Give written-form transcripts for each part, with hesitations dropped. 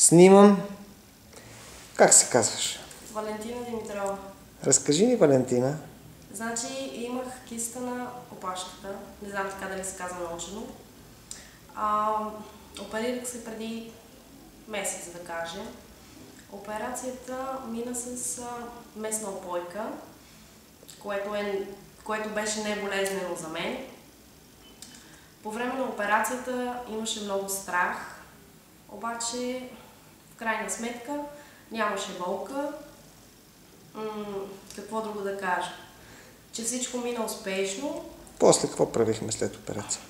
Снимам. Как се казваш? Валентина Димитрова. Разкажи ни, Валентина. Значи имах киста на опашката. Не знам така дали се казва научено. Оперирах се преди месец, да кажем. Операцията мина с местна опойка, което беше неболезнено за мен. По време на операцията имаше много страх, обаче в крайна сметка нямаше болка. Какво друго да кажа? Че всичко мина успешно. После какво правихме след операция?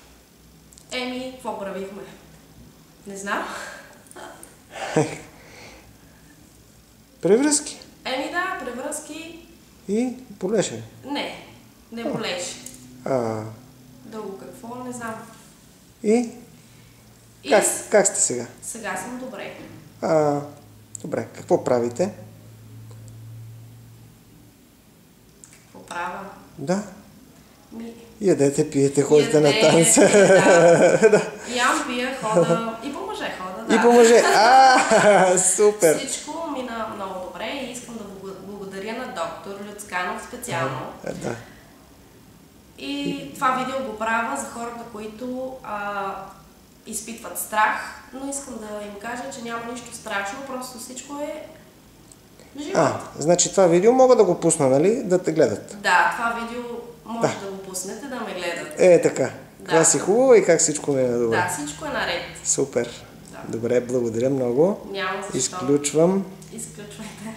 Какво правихме? Не знам. Превръзки? Да, превръзки. И болеше? Не болеше. Друго какво? Не знам. И? Как сте сега? Сега съм добре. Добре. Какво правите? Какво правя? Да. Ядете, пиете, ходите на танца. Да. Ям, пия, хода. И по мъже хода, да. И по мъже. Супер. Всичко мина много добре и искам да благодаря на доктор Люцканов специално. Да. И това видео го правя за хората, които изпитват страх, но искам да им кажа, че няма нищо страшно, просто всичко е живот. Значи това видео мога да го пусна, нали? Да те гледат. Да, това видео може да го пуснете, да ме гледат. Така. Това си хубаво и как всичко ми е добре. Да, всичко е наред. Супер. Да. Добре, благодаря много. Няма защо. Изключвам. Изключвайте.